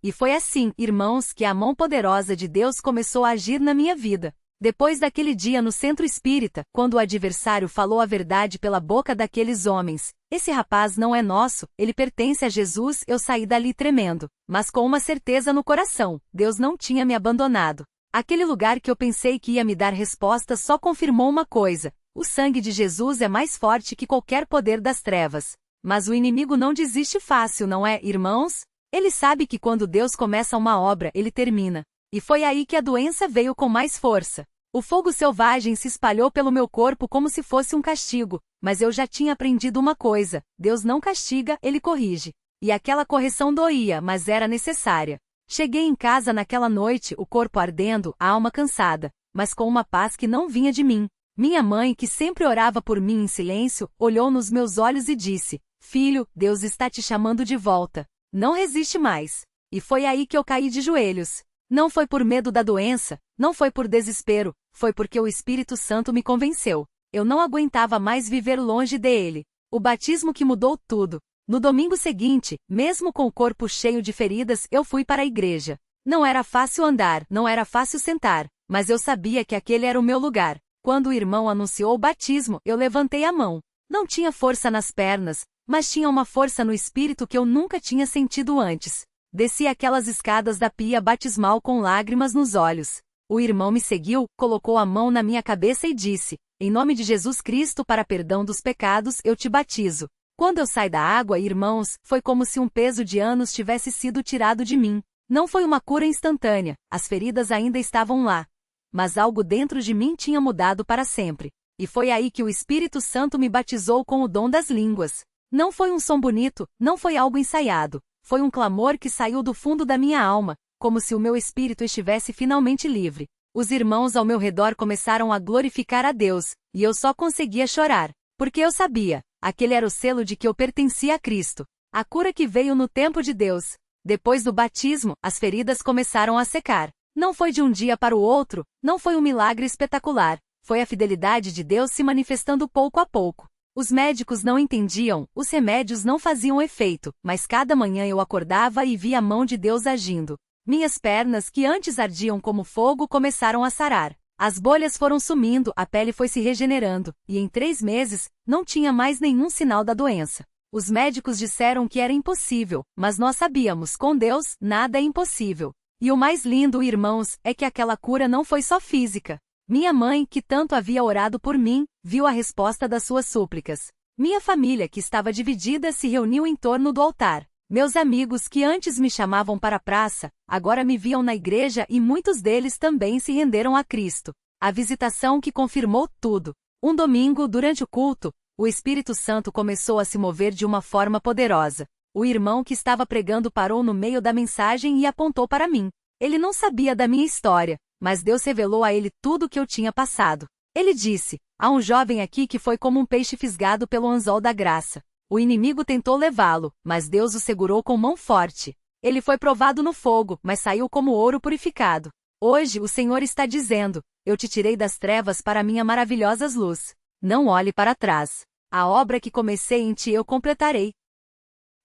E foi assim, irmãos, que a mão poderosa de Deus começou a agir na minha vida. Depois daquele dia no centro espírita, quando o adversário falou a verdade pela boca daqueles homens, esse rapaz não é nosso, ele pertence a Jesus, eu saí dali tremendo, mas com uma certeza no coração, Deus não tinha me abandonado. Aquele lugar que eu pensei que ia me dar resposta só confirmou uma coisa: o sangue de Jesus é mais forte que qualquer poder das trevas. Mas o inimigo não desiste fácil, não é, irmãos? Ele sabe que quando Deus começa uma obra, ele termina. E foi aí que a doença veio com mais força. O fogo selvagem se espalhou pelo meu corpo como se fosse um castigo, mas eu já tinha aprendido uma coisa: Deus não castiga, ele corrige. E aquela correção doía, mas era necessária. Cheguei em casa naquela noite, o corpo ardendo, a alma cansada, mas com uma paz que não vinha de mim. Minha mãe, que sempre orava por mim em silêncio, olhou nos meus olhos e disse: "Filho, Deus está te chamando de volta. Não resiste mais." E foi aí que eu caí de joelhos. Não foi por medo da doença, não foi por desespero, foi porque o Espírito Santo me convenceu. Eu não aguentava mais viver longe dele. O batismo que mudou tudo. No domingo seguinte, mesmo com o corpo cheio de feridas, eu fui para a igreja. Não era fácil andar, não era fácil sentar, mas eu sabia que aquele era o meu lugar. Quando o irmão anunciou o batismo, eu levantei a mão. Não tinha força nas pernas, mas tinha uma força no espírito que eu nunca tinha sentido antes. Desci aquelas escadas da pia batismal com lágrimas nos olhos. O irmão me seguiu, colocou a mão na minha cabeça e disse: "Em nome de Jesus Cristo, para perdão dos pecados, eu te batizo." Quando eu saí da água, irmãos, foi como se um peso de anos tivesse sido tirado de mim. Não foi uma cura instantânea, as feridas ainda estavam lá. Mas algo dentro de mim tinha mudado para sempre. E foi aí que o Espírito Santo me batizou com o dom das línguas. Não foi um som bonito, não foi algo ensaiado. Foi um clamor que saiu do fundo da minha alma, como se o meu espírito estivesse finalmente livre. Os irmãos ao meu redor começaram a glorificar a Deus, e eu só conseguia chorar, porque eu sabia, aquele era o selo de que eu pertencia a Cristo. A cura que veio no tempo de Deus. Depois do batismo, as feridas começaram a secar. Não foi de um dia para o outro, não foi um milagre espetacular, foi a fidelidade de Deus se manifestando pouco a pouco. Os médicos não entendiam, os remédios não faziam efeito, mas cada manhã eu acordava e via a mão de Deus agindo. Minhas pernas, que antes ardiam como fogo, começaram a sarar. As bolhas foram sumindo, a pele foi se regenerando, e em 3 meses, não tinha mais nenhum sinal da doença. Os médicos disseram que era impossível, mas nós sabíamos, com Deus, nada é impossível. E o mais lindo, irmãos, é que aquela cura não foi só física. Minha mãe, que tanto havia orado por mim, viu a resposta das suas súplicas. Minha família, que estava dividida, se reuniu em torno do altar. Meus amigos, que antes me chamavam para a praça, agora me viam na igreja e muitos deles também se renderam a Cristo. A visitação que confirmou tudo. Um domingo, durante o culto, o Espírito Santo começou a se mover de uma forma poderosa. O irmão que estava pregando parou no meio da mensagem e apontou para mim. Ele não sabia da minha história, mas Deus revelou a ele tudo o que eu tinha passado. Ele disse: "Há um jovem aqui que foi como um peixe fisgado pelo anzol da graça. O inimigo tentou levá-lo, mas Deus o segurou com mão forte. Ele foi provado no fogo, mas saiu como ouro purificado. Hoje o Senhor está dizendo: eu te tirei das trevas para a minha maravilhosa luz. Não olhe para trás. A obra que comecei em ti eu completarei."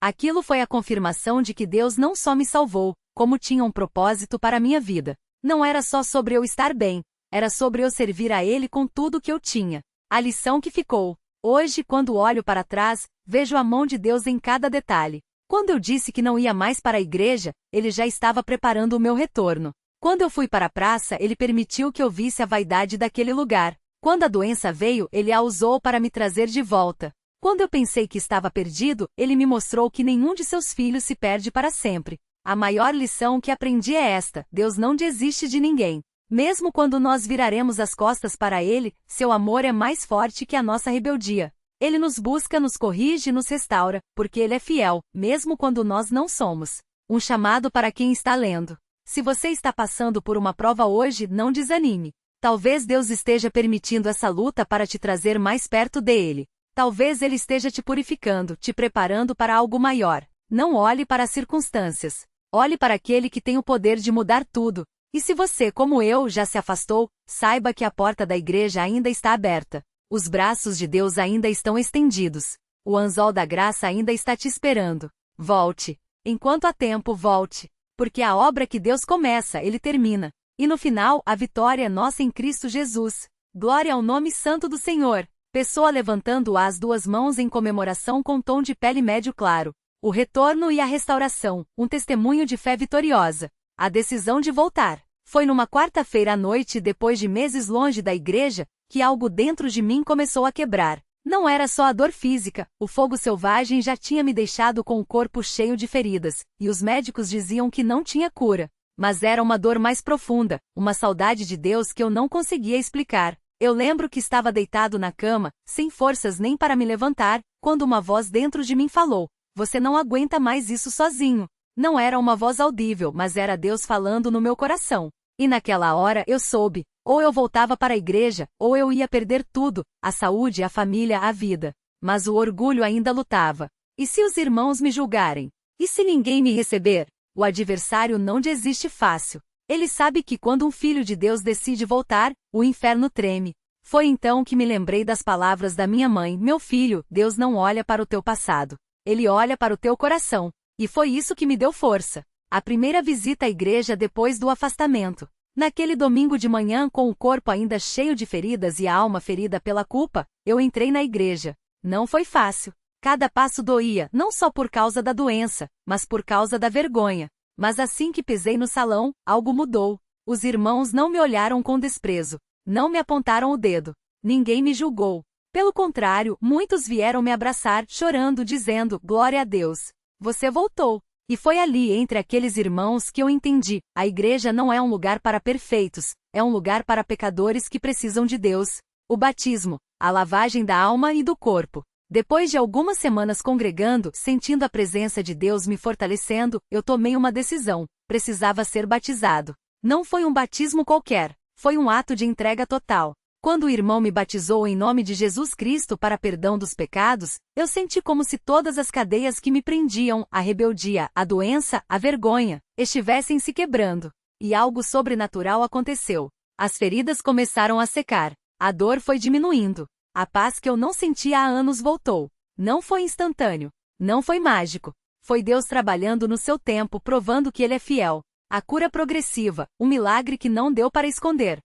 Aquilo foi a confirmação de que Deus não só me salvou, como tinha um propósito para a minha vida. Não era só sobre eu estar bem, era sobre eu servir a Ele com tudo o que eu tinha. A lição que ficou. Hoje, quando olho para trás, vejo a mão de Deus em cada detalhe. Quando eu disse que não ia mais para a igreja, Ele já estava preparando o meu retorno. Quando eu fui para a praça, Ele permitiu que eu visse a vaidade daquele lugar. Quando a doença veio, Ele a usou para me trazer de volta. Quando eu pensei que estava perdido, Ele me mostrou que nenhum de seus filhos se perde para sempre. A maior lição que aprendi é esta: Deus não desiste de ninguém. Mesmo quando nós viraremos as costas para Ele, seu amor é mais forte que a nossa rebeldia. Ele nos busca, nos corrige e nos restaura, porque Ele é fiel, mesmo quando nós não somos. Um chamado para quem está lendo. Se você está passando por uma prova hoje, não desanime. Talvez Deus esteja permitindo essa luta para te trazer mais perto dele. Talvez Ele esteja te purificando, te preparando para algo maior. Não olhe para as circunstâncias. Olhe para aquele que tem o poder de mudar tudo. E se você, como eu, já se afastou, saiba que a porta da igreja ainda está aberta. Os braços de Deus ainda estão estendidos. O anzol da graça ainda está te esperando. Volte. Enquanto há tempo, volte. Porque a obra que Deus começa, Ele termina. E no final, a vitória é nossa em Cristo Jesus. Glória ao nome santo do Senhor. Pessoa levantando as duas mãos em comemoração com tom de pele médio claro. O retorno e a restauração, um testemunho de fé vitoriosa. A decisão de voltar. Foi numa quarta-feira à noite, depois de meses longe da igreja, que algo dentro de mim começou a quebrar. Não era só a dor física, o fogo selvagem já tinha me deixado com o corpo cheio de feridas, e os médicos diziam que não tinha cura. Mas era uma dor mais profunda, uma saudade de Deus que eu não conseguia explicar. Eu lembro que estava deitado na cama, sem forças nem para me levantar, quando uma voz dentro de mim falou: "Você não aguenta mais isso sozinho." Não era uma voz audível, mas era Deus falando no meu coração. E naquela hora eu soube, ou eu voltava para a igreja, ou eu ia perder tudo, a saúde, a família, a vida. Mas o orgulho ainda lutava. E se os irmãos me julgarem? E se ninguém me receber? O adversário não desiste fácil. Ele sabe que quando um filho de Deus decide voltar, o inferno treme. Foi então que me lembrei das palavras da minha mãe: "Meu filho, Deus não olha para o teu passado. Ele olha para o teu coração." E foi isso que me deu força. A primeira visita à igreja depois do afastamento. Naquele domingo de manhã, com o corpo ainda cheio de feridas e a alma ferida pela culpa, eu entrei na igreja. Não foi fácil. Cada passo doía, não só por causa da doença, mas por causa da vergonha. Mas assim que pisei no salão, algo mudou. Os irmãos não me olharam com desprezo. Não me apontaram o dedo. Ninguém me julgou. Pelo contrário, muitos vieram me abraçar, chorando, dizendo: "Glória a Deus. Você voltou." E foi ali, entre aqueles irmãos, que eu entendi: a igreja não é um lugar para perfeitos, é um lugar para pecadores que precisam de Deus. O batismo, a lavagem da alma e do corpo. Depois de algumas semanas congregando, sentindo a presença de Deus me fortalecendo, eu tomei uma decisão: precisava ser batizado. Não foi um batismo qualquer, foi um ato de entrega total. Quando o irmão me batizou em nome de Jesus Cristo para perdão dos pecados, eu senti como se todas as cadeias que me prendiam, a rebeldia, a doença, a vergonha, estivessem se quebrando. E algo sobrenatural aconteceu. As feridas começaram a secar. A dor foi diminuindo. A paz que eu não sentia há anos voltou. Não foi instantâneo. Não foi mágico. Foi Deus trabalhando no seu tempo, provando que Ele é fiel. A cura progressiva, um milagre que não deu para esconder.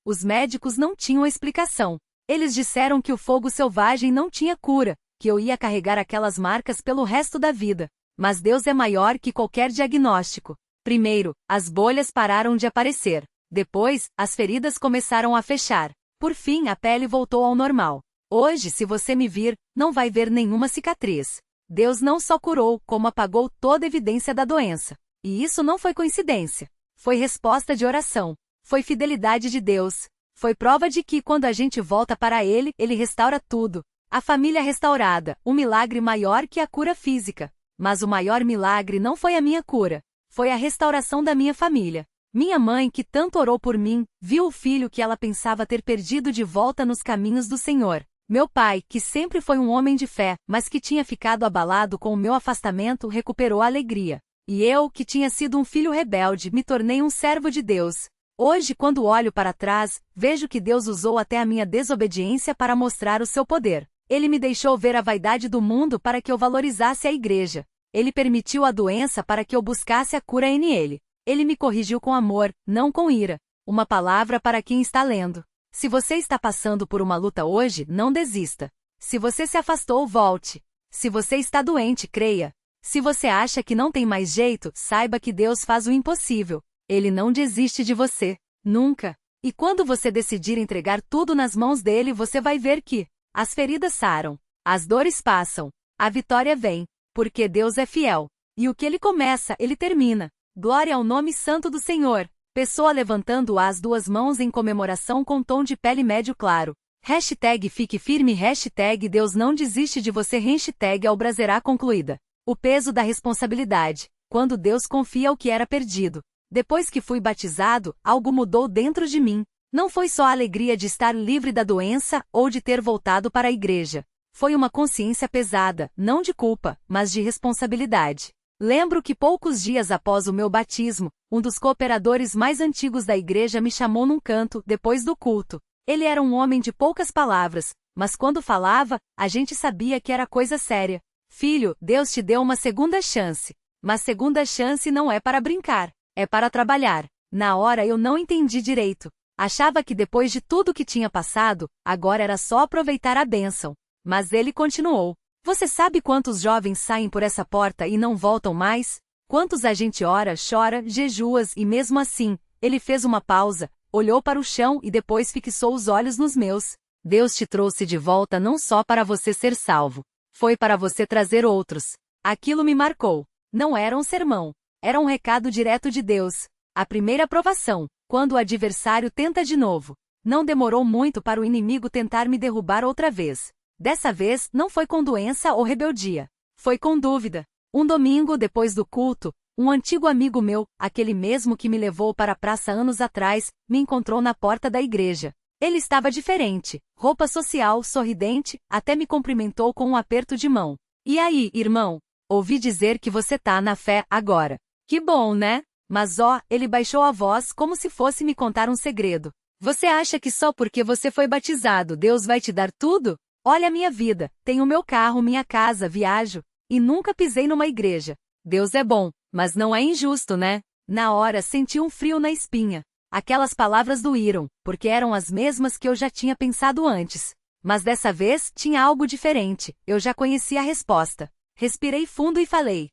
Os médicos não tinham explicação. Eles disseram que o fogo selvagem não tinha cura, que eu ia carregar aquelas marcas pelo resto da vida. Mas Deus é maior que qualquer diagnóstico. Primeiro, as bolhas pararam de aparecer. Depois, as feridas começaram a fechar. Por fim, a pele voltou ao normal. Hoje, se você me vir, não vai ver nenhuma cicatriz. Deus não só curou, como apagou toda evidência da doença. E isso não foi coincidência. Foi resposta de oração. Foi fidelidade de Deus. Foi prova de que, quando a gente volta para Ele, Ele restaura tudo. A família restaurada, um milagre maior que a cura física. Mas o maior milagre não foi a minha cura. Foi a restauração da minha família. Minha mãe, que tanto orou por mim, viu o filho que ela pensava ter perdido de volta nos caminhos do Senhor. Meu pai, que sempre foi um homem de fé, mas que tinha ficado abalado com o meu afastamento, recuperou a alegria. E eu, que tinha sido um filho rebelde, me tornei um servo de Deus. Hoje, quando olho para trás, vejo que Deus usou até a minha desobediência para mostrar o seu poder. Ele me deixou ver a vaidade do mundo para que eu valorizasse a igreja. Ele permitiu a doença para que eu buscasse a cura nele. Ele me corrigiu com amor, não com ira. Uma palavra para quem está lendo. Se você está passando por uma luta hoje, não desista. Se você se afastou, volte. Se você está doente, creia. Se você acha que não tem mais jeito, saiba que Deus faz o impossível. Ele não desiste de você. Nunca. E quando você decidir entregar tudo nas mãos dele, você vai ver que as feridas saram. As dores passam. A vitória vem. Porque Deus é fiel. E o que Ele começa, Ele termina. Glória ao nome santo do Senhor. Pessoa levantando as duas mãos em comemoração com tom de pele médio claro. Hashtag fique firme. Hashtag Deus não desiste de você. Hashtag Albraserá concluída. O peso da responsabilidade. Quando Deus confia o que era perdido. Depois que fui batizado, algo mudou dentro de mim. Não foi só a alegria de estar livre da doença ou de ter voltado para a igreja. Foi uma consciência pesada, não de culpa, mas de responsabilidade. Lembro que poucos dias após o meu batismo, um dos cooperadores mais antigos da igreja me chamou num canto, depois do culto. Ele era um homem de poucas palavras, mas quando falava, a gente sabia que era coisa séria. Filho, Deus te deu uma segunda chance. Mas segunda chance não é para brincar, é para trabalhar. Na hora eu não entendi direito. Achava que depois de tudo que tinha passado, agora era só aproveitar a bênção. Mas ele continuou. Você sabe quantos jovens saem por essa porta e não voltam mais? Quantos a gente ora, chora, jejuas e mesmo assim, ele fez uma pausa, olhou para o chão e depois fixou os olhos nos meus. Deus te trouxe de volta não só para você ser salvo. Foi para você trazer outros. Aquilo me marcou. Não era um sermão. Era um recado direto de Deus. A primeira provação, quando o adversário tenta de novo. Não demorou muito para o inimigo tentar me derrubar outra vez. Dessa vez, não foi com doença ou rebeldia. Foi com dúvida. Um domingo depois do culto, um antigo amigo meu, aquele mesmo que me levou para a praça anos atrás, me encontrou na porta da igreja. Ele estava diferente, roupa social, sorridente, até me cumprimentou com um aperto de mão. E aí, irmão? Ouvi dizer que você tá na fé agora. Que bom, né? Mas ele baixou a voz como se fosse me contar um segredo. Você acha que só porque você foi batizado Deus vai te dar tudo? Olha a minha vida, tenho meu carro, minha casa, viajo, e nunca pisei numa igreja. Deus é bom, mas não é injusto, né? Na hora senti um frio na espinha. Aquelas palavras doíram, porque eram as mesmas que eu já tinha pensado antes. Mas dessa vez tinha algo diferente, eu já conhecia a resposta. Respirei fundo e falei.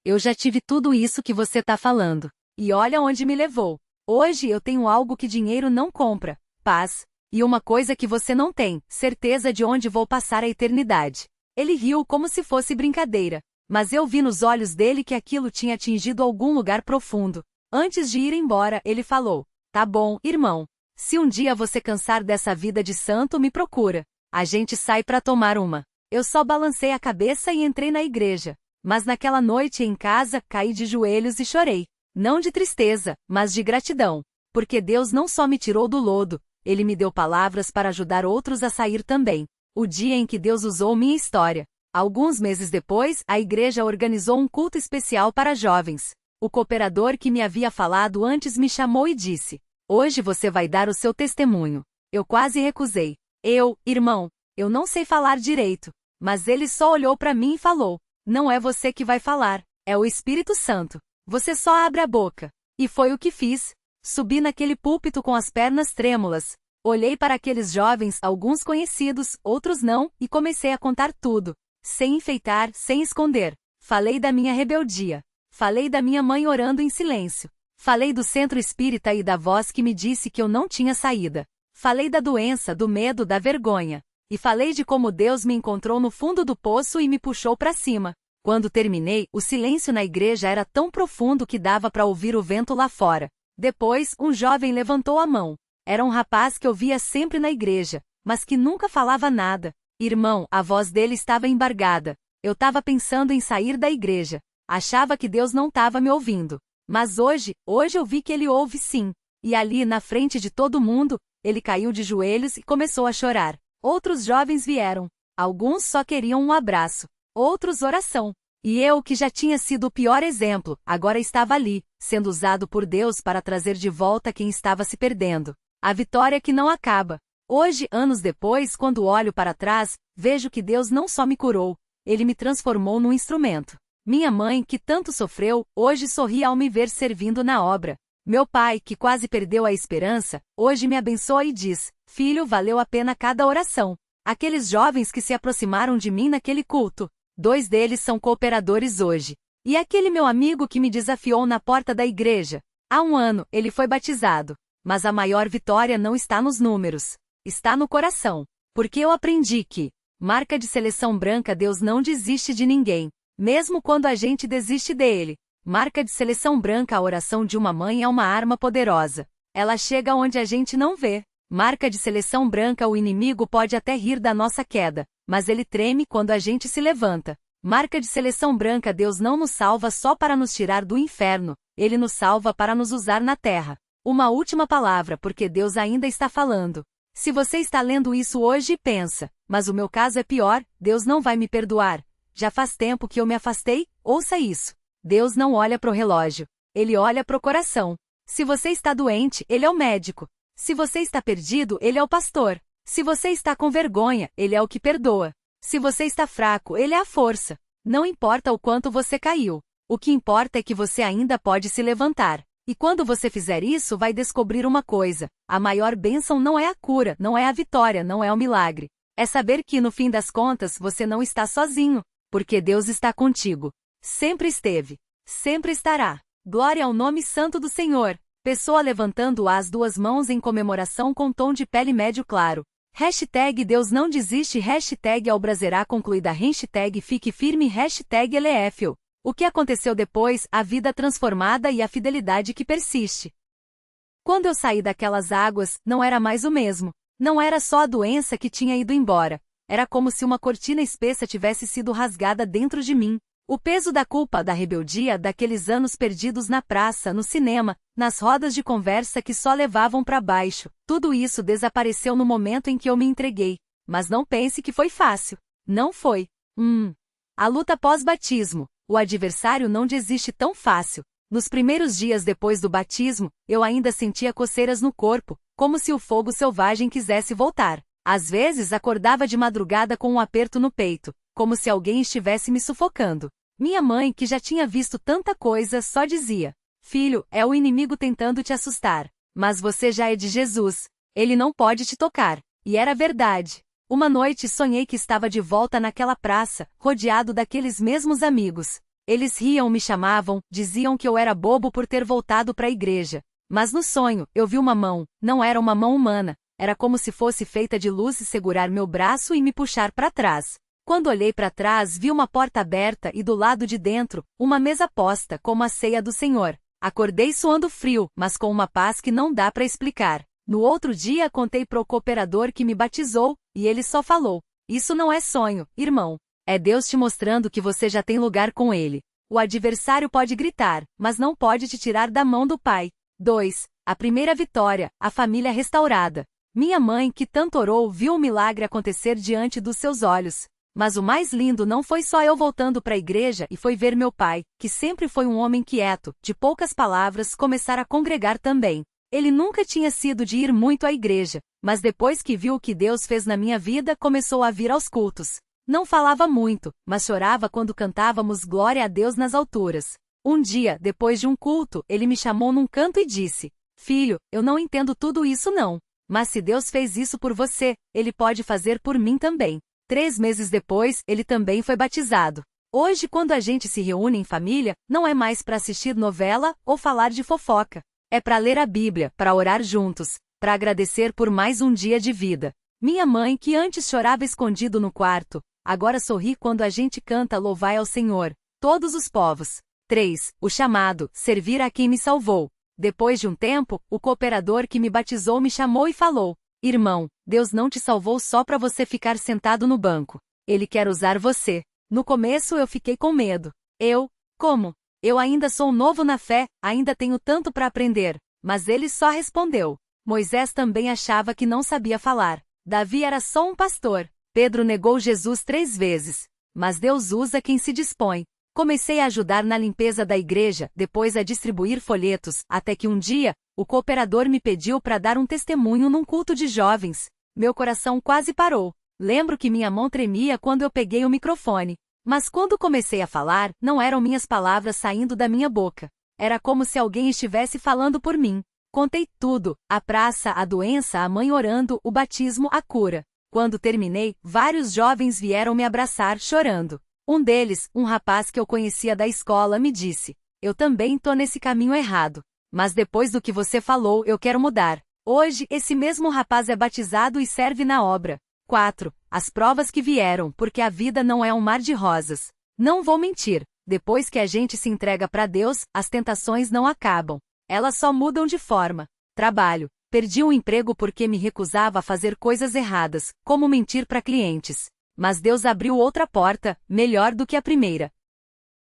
Eu já tive tudo isso que você tá falando. E olha onde me levou. Hoje eu tenho algo que dinheiro não compra. Paz. E uma coisa que você não tem, certeza de onde vou passar a eternidade. Ele riu como se fosse brincadeira. Mas eu vi nos olhos dele que aquilo tinha atingido algum lugar profundo. Antes de ir embora, ele falou. Tá bom, irmão. Se um dia você cansar dessa vida de santo, me procura. A gente sai pra tomar uma. Eu só balancei a cabeça e entrei na igreja. Mas naquela noite em casa, caí de joelhos e chorei. Não de tristeza, mas de gratidão. Porque Deus não só me tirou do lodo, Ele me deu palavras para ajudar outros a sair também. O dia em que Deus usou minha história. Alguns meses depois, a igreja organizou um culto especial para jovens. O cooperador que me havia falado antes me chamou e disse: Hoje você vai dar o seu testemunho. Eu quase recusei. Irmão, eu não sei falar direito. Mas ele só olhou para mim e falou: Não é você que vai falar, é o Espírito Santo. Você só abre a boca. E foi o que fiz. Subi naquele púlpito com as pernas trêmulas. Olhei para aqueles jovens, alguns conhecidos, outros não, e comecei a contar tudo. Sem enfeitar, sem esconder. Falei da minha rebeldia. Falei da minha mãe orando em silêncio. Falei do centro espírita e da voz que me disse que eu não tinha saída. Falei da doença, do medo, da vergonha. E falei de como Deus me encontrou no fundo do poço e me puxou para cima. Quando terminei, o silêncio na igreja era tão profundo que dava para ouvir o vento lá fora. Depois, um jovem levantou a mão. Era um rapaz que eu via sempre na igreja, mas que nunca falava nada. Irmão, a voz dele estava embargada. Eu estava pensando em sair da igreja. Achava que Deus não estava me ouvindo. Mas hoje eu vi que ele ouve sim. E ali, na frente de todo mundo, ele caiu de joelhos e começou a chorar. Outros jovens vieram. Alguns só queriam um abraço. Outros oração. E eu, que já tinha sido o pior exemplo, agora estava ali, sendo usado por Deus para trazer de volta quem estava se perdendo. A vitória que não acaba. Hoje, anos depois, quando olho para trás, vejo que Deus não só me curou, Ele me transformou num instrumento. Minha mãe, que tanto sofreu, hoje sorri ao me ver servindo na obra. Meu pai, que quase perdeu a esperança, hoje me abençoa e diz: Filho, valeu a pena cada oração. Aqueles jovens que se aproximaram de mim naquele culto, 2 deles são cooperadores hoje. E aquele meu amigo que me desafiou na porta da igreja. Há 1 ano, ele foi batizado. Mas a maior vitória não está nos números. Está no coração. Porque eu aprendi que, marca de seleção branca, Deus não desiste de ninguém. Mesmo quando a gente desiste dele. Marca de seleção branca, a oração de uma mãe é uma arma poderosa. Ela chega onde a gente não vê. Marca de seleção branca, o inimigo pode até rir da nossa queda, mas ele treme quando a gente se levanta. Marca de seleção branca, Deus não nos salva só para nos tirar do inferno, Ele nos salva para nos usar na terra. Uma última palavra, porque Deus ainda está falando. Se você está lendo isso hoje e pensa, mas o meu caso é pior, Deus não vai me perdoar. Já faz tempo que eu me afastei, ouça isso. Deus não olha pro relógio. Ele olha pro coração. Se você está doente, Ele é o médico. Se você está perdido, Ele é o pastor. Se você está com vergonha, Ele é o que perdoa. Se você está fraco, Ele é a força. Não importa o quanto você caiu. O que importa é que você ainda pode se levantar. E quando você fizer isso, vai descobrir uma coisa: a maior bênção não é a cura, não é a vitória, não é o milagre. É saber que, no fim das contas, você não está sozinho, porque Deus está contigo. Sempre esteve. Sempre estará. Glória ao nome santo do Senhor. Pessoa levantando as duas mãos em comemoração com tom de pele médio claro. Hashtag Deus não desiste. Hashtag Albraserá concluída. Hashtag Fique firme. Hashtag Eleefel. O que aconteceu depois? A vida transformada e a fidelidade que persiste. Quando eu saí daquelas águas, não era mais o mesmo. Não era só a doença que tinha ido embora. Era como se uma cortina espessa tivesse sido rasgada dentro de mim. O peso da culpa, da rebeldia, daqueles anos perdidos na praça, no cinema, nas rodas de conversa que só levavam para baixo, tudo isso desapareceu no momento em que eu me entreguei. Mas não pense que foi fácil. Não foi. A luta pós-batismo. O adversário não desiste tão fácil. Nos primeiros dias depois do batismo, eu ainda sentia coceiras no corpo, como se o fogo selvagem quisesse voltar. Às vezes acordava de madrugada com um aperto no peito, como se alguém estivesse me sufocando. Minha mãe, que já tinha visto tanta coisa, só dizia: filho, é o inimigo tentando te assustar. Mas você já é de Jesus. Ele não pode te tocar. E era verdade. Uma noite sonhei que estava de volta naquela praça, rodeado daqueles mesmos amigos. Eles riam, me chamavam, diziam que eu era bobo por ter voltado para a igreja. Mas no sonho, eu vi uma mão. Não era uma mão humana. Era como se fosse feita de luz e segurar meu braço e me puxar para trás. Quando olhei para trás, vi uma porta aberta e do lado de dentro, uma mesa posta, como a ceia do Senhor. Acordei suando frio, mas com uma paz que não dá para explicar. No outro dia contei pro cooperador que me batizou, e ele só falou: isso não é sonho, irmão. É Deus te mostrando que você já tem lugar com Ele. O adversário pode gritar, mas não pode te tirar da mão do Pai. 2. A primeira vitória, a família restaurada. Minha mãe, que tanto orou, viu um milagre acontecer diante dos seus olhos. Mas o mais lindo não foi só eu voltando para a igreja e foi ver meu pai, que sempre foi um homem quieto, de poucas palavras, começar a congregar também. Ele nunca tinha sido de ir muito à igreja, mas depois que viu o que Deus fez na minha vida, começou a vir aos cultos. Não falava muito, mas chorava quando cantávamos Glória a Deus nas alturas. Um dia, depois de um culto, ele me chamou num canto e disse: filho, eu não entendo tudo isso não. Mas se Deus fez isso por você, Ele pode fazer por mim também. 3 meses depois, ele também foi batizado. Hoje, quando a gente se reúne em família, não é mais para assistir novela ou falar de fofoca. É para ler a Bíblia, para orar juntos, para agradecer por mais um dia de vida. Minha mãe, que antes chorava escondido no quarto, agora sorri quando a gente canta Louvai ao Senhor, todos os povos. 3. O chamado, servir a quem me salvou. Depois de um tempo, o cooperador que me batizou me chamou e falou: irmão, Deus não te salvou só para você ficar sentado no banco. Ele quer usar você. No começo eu fiquei com medo. Como? Eu ainda sou novo na fé, ainda tenho tanto para aprender. Mas ele só respondeu. Moisés também achava que não sabia falar. Davi era só um pastor. Pedro negou Jesus 3 vezes. Mas Deus usa quem se dispõe. Comecei a ajudar na limpeza da igreja, depois a distribuir folhetos, até que um dia, o cooperador me pediu para dar um testemunho num culto de jovens. Meu coração quase parou. Lembro que minha mão tremia quando eu peguei o microfone. Mas quando comecei a falar, não eram minhas palavras saindo da minha boca. Era como se alguém estivesse falando por mim. Contei tudo: a praça, a doença, a mãe orando, o batismo, a cura. Quando terminei, vários jovens vieram me abraçar chorando. Um deles, um rapaz que eu conhecia da escola, me disse: eu também tô nesse caminho errado. Mas depois do que você falou, eu quero mudar. Hoje, esse mesmo rapaz é batizado e serve na obra. 4. As provas que vieram, porque a vida não é um mar de rosas. Não vou mentir, depois que a gente se entrega para Deus, as tentações não acabam. Elas só mudam de forma. Trabalho. Perdi um emprego porque me recusava a fazer coisas erradas, como mentir para clientes. Mas Deus abriu outra porta, melhor do que a primeira.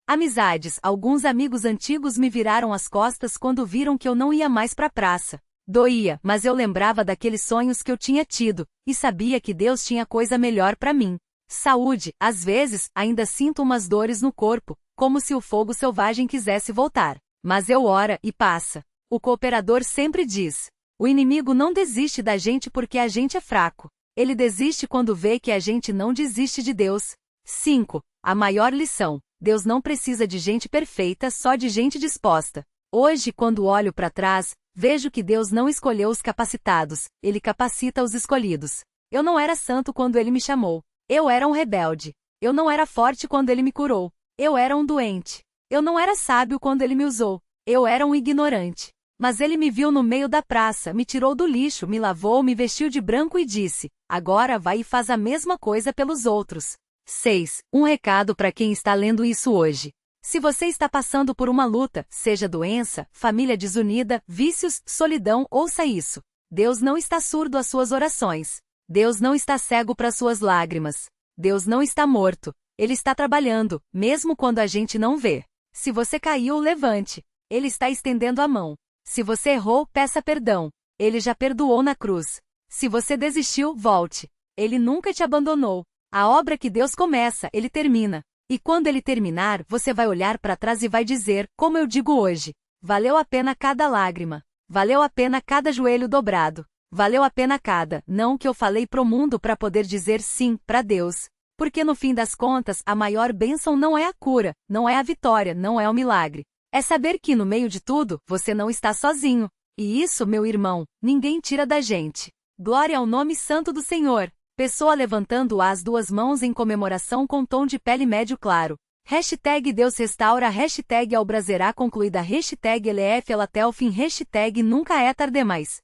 Amizades. Alguns amigos antigos me viraram as costas quando viram que eu não ia mais para a praça. Doía, mas eu lembrava daqueles sonhos que eu tinha tido, e sabia que Deus tinha coisa melhor para mim. Saúde. Às vezes, ainda sinto umas dores no corpo, como se o fogo selvagem quisesse voltar. Mas eu oro e passa. O cooperador sempre diz: o inimigo não desiste da gente porque a gente é fraco. Ele desiste quando vê que a gente não desiste de Deus. 5. A maior lição. Deus não precisa de gente perfeita, só de gente disposta. Hoje, quando olho para trás, vejo que Deus não escolheu os capacitados, Ele capacita os escolhidos. Eu não era santo quando Ele me chamou. Eu era um rebelde. Eu não era forte quando Ele me curou. Eu era um doente. Eu não era sábio quando Ele me usou. Eu era um ignorante. Mas Ele me viu no meio da praça, me tirou do lixo, me lavou, me vestiu de branco e disse: agora vai e faz a mesma coisa pelos outros. 6. Um recado para quem está lendo isso hoje. Se você está passando por uma luta, seja doença, família desunida, vícios, solidão, ouça isso. Deus não está surdo às suas orações. Deus não está cego para suas lágrimas. Deus não está morto. Ele está trabalhando, mesmo quando a gente não vê. Se você caiu, levante. Ele está estendendo a mão. Se você errou, peça perdão. Ele já perdoou na cruz. Se você desistiu, volte. Ele nunca te abandonou. A obra que Deus começa, Ele termina. E quando Ele terminar, você vai olhar para trás e vai dizer, como eu digo hoje: valeu a pena cada lágrima. Valeu a pena cada joelho dobrado. Valeu a pena cada não que eu falei pro mundo para poder dizer sim para Deus. Porque no fim das contas, a maior bênção não é a cura, não é a vitória, não é o milagre. É saber que no meio de tudo, você não está sozinho. E isso, meu irmão, ninguém tira da gente. Glória ao nome santo do Senhor. Pessoa levantando as duas mãos em comemoração com tom de pele médio claro. Hashtag Deus restaura, hashtag Albraserá concluída, hashtag Eleef até o fim, hashtag nunca é tarde demais.